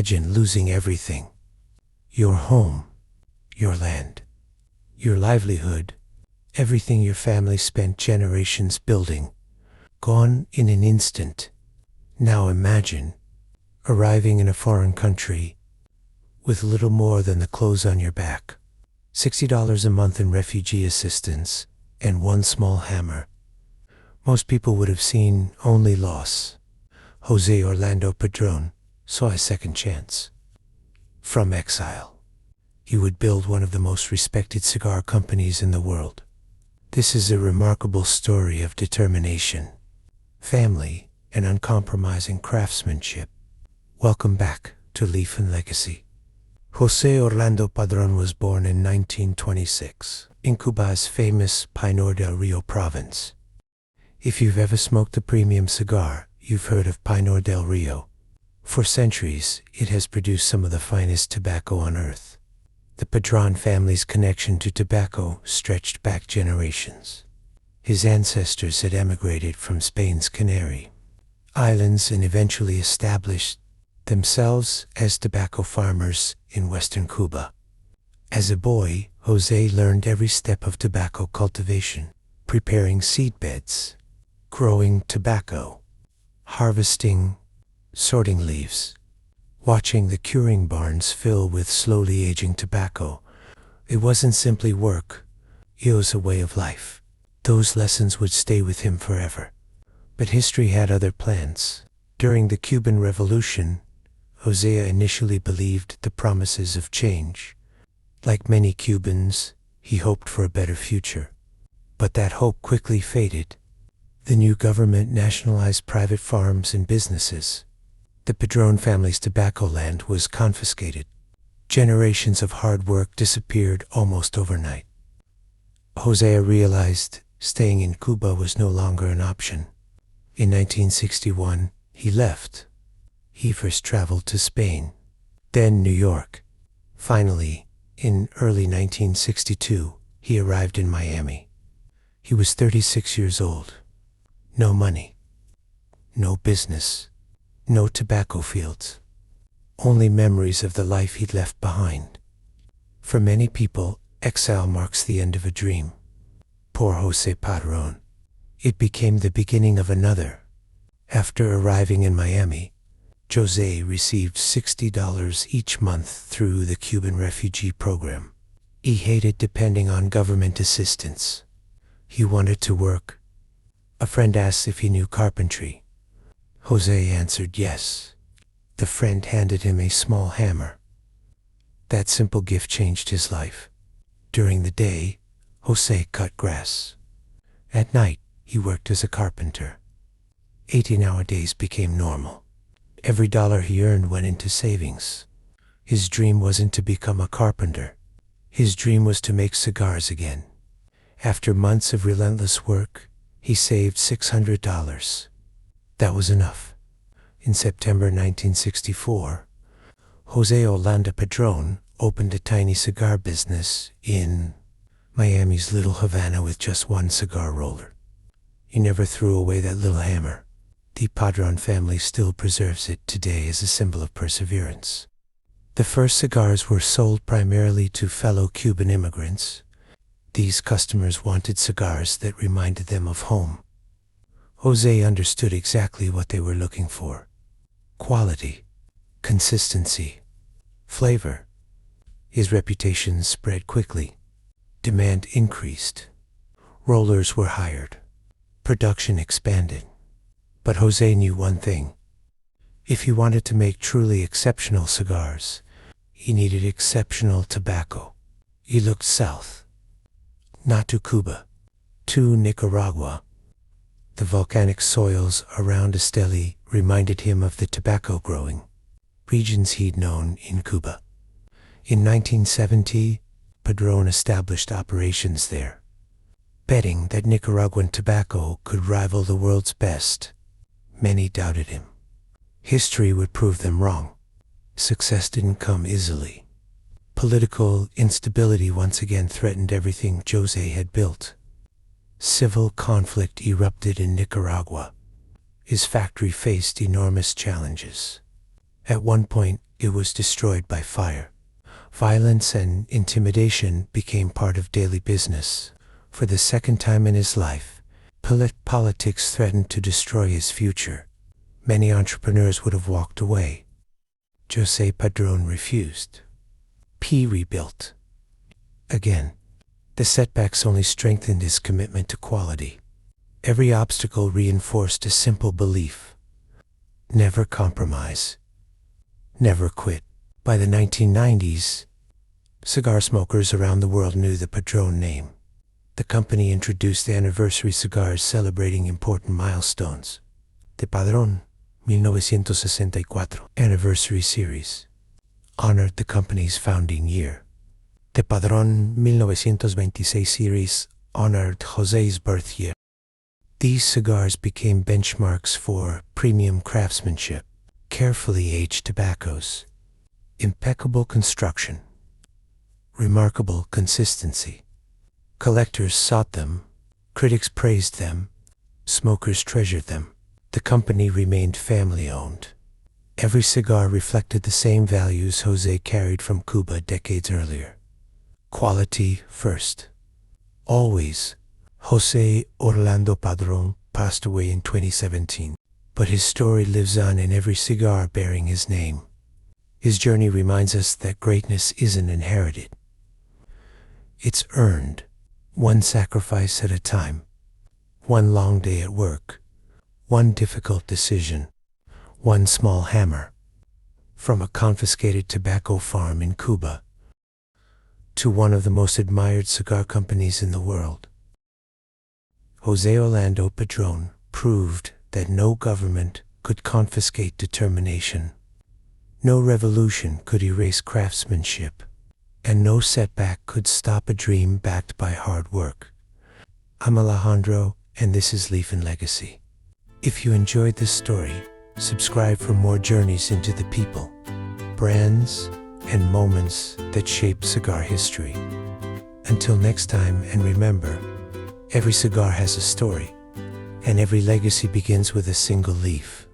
Imagine losing everything. Your home, your land, your livelihood, everything your family spent generations building, gone in an instant. Now imagine arriving in a foreign country with little more than the clothes on your back, $60 a month in refugee assistance, and one small hammer. Most people would have seen only loss. José Orlando Padrón saw a second chance. From exile, he would build one of the most respected cigar companies in the world. This is a remarkable story of determination, family, and uncompromising craftsmanship. Welcome back to Leaf and Legacy. José Orlando Padrón was born in 1926 in Cuba's famous Pinar del Rio province. If you've ever smoked a premium cigar, you've heard of Pinar del Rio. For centuries, it has produced some of the finest tobacco on earth. The Padrón family's connection to tobacco stretched back generations. His ancestors had emigrated from Spain's Canary Islands and eventually established themselves as tobacco farmers in western Cuba. As a boy, José learned every step of tobacco cultivation, preparing seed beds, growing tobacco, harvesting, sorting leaves, watching the curing barns fill with slowly aging tobacco. It wasn't simply work, it was a way of life. Those lessons would stay with him forever. But history had other plans. During the Cuban Revolution, José initially believed the promises of change. Like many Cubans, he hoped for a better future. But that hope quickly faded. The new government nationalized private farms and businesses. The Padrón family's tobacco land was confiscated. Generations of hard work disappeared almost overnight. José realized staying in Cuba was no longer an option. In 1961, he left. He first traveled to Spain, then New York. Finally, in early 1962, he arrived in Miami. He was 36 years old. No money, no business, no tobacco fields, only memories of the life he'd left behind. For many people, exile marks the end of a dream. Poor José Padrón. It became the beginning of another. After arriving in Miami, José received $60 each month through the Cuban refugee program. He hated depending on government assistance. He wanted to work. A friend asked if he knew carpentry. José answered yes. The friend handed him a small hammer. That simple gift changed his life. During the day, José cut grass. At night, he worked as a carpenter. 18-hour days became normal. Every dollar he earned went into savings. His dream wasn't to become a carpenter. His dream was to make cigars again. After months of relentless work, he saved $600. That was enough. In September 1964, José Orlando Padrón opened a tiny cigar business in Miami's Little Havana with just one cigar roller. He never threw away that little hammer. The Padrón family still preserves it today as a symbol of perseverance. The first cigars were sold primarily to fellow Cuban immigrants. These customers wanted cigars that reminded them of home. José understood exactly what they were looking for: quality, consistency, flavor. His reputation spread quickly. Demand increased. Rollers were hired. Production expanded. But José knew one thing. If he wanted to make truly exceptional cigars, he needed exceptional tobacco. He looked south. Not to Cuba, to Nicaragua. The volcanic soils around Esteli reminded him of the tobacco-growing regions he'd known in Cuba. In 1970, Padrón established operations there, betting that Nicaraguan tobacco could rival the world's best. Many doubted him. History would prove them wrong. Success didn't come easily. Political instability once again threatened everything José had built. Civil conflict erupted in Nicaragua. His factory faced enormous challenges. At one point, it was destroyed by fire. Violence and intimidation became part of daily business. For the second time in his life, politics threatened to destroy his future. Many entrepreneurs would have walked away. José Padrón refused. He rebuilt. Again, the setbacks only strengthened his commitment to quality. Every obstacle reinforced a simple belief: never compromise, never quit. By the 1990s, cigar smokers around the world knew the Padrón name. The company introduced the anniversary cigars celebrating important milestones. The Padrón 1964 Anniversary Series honored the company's founding year. The Padrón 1926 Series honored José's birth year. These cigars became benchmarks for premium craftsmanship, carefully aged tobaccos, impeccable construction, remarkable consistency. Collectors sought them, critics praised them, smokers treasured them. The company remained family-owned. Every cigar reflected the same values José carried from Cuba decades earlier. Quality first. Always. José Orlando Padrón passed away in 2017, but his story lives on in every cigar bearing his name. His journey reminds us that greatness isn't inherited. It's earned, one sacrifice at a time, one long day at work, one difficult decision, one small hammer. From a confiscated tobacco farm in Cuba to one of the most admired cigar companies in the world, José Orlando Padrón proved that no government could confiscate determination, no revolution could erase craftsmanship, and no setback could stop a dream backed by hard work. I'm Alejandro, and this is Leaf and Legacy. If you enjoyed this story, subscribe for more journeys into the people, brands, and moments that shape cigar history. Until next time, and remember, every cigar has a story, and every legacy begins with a single leaf.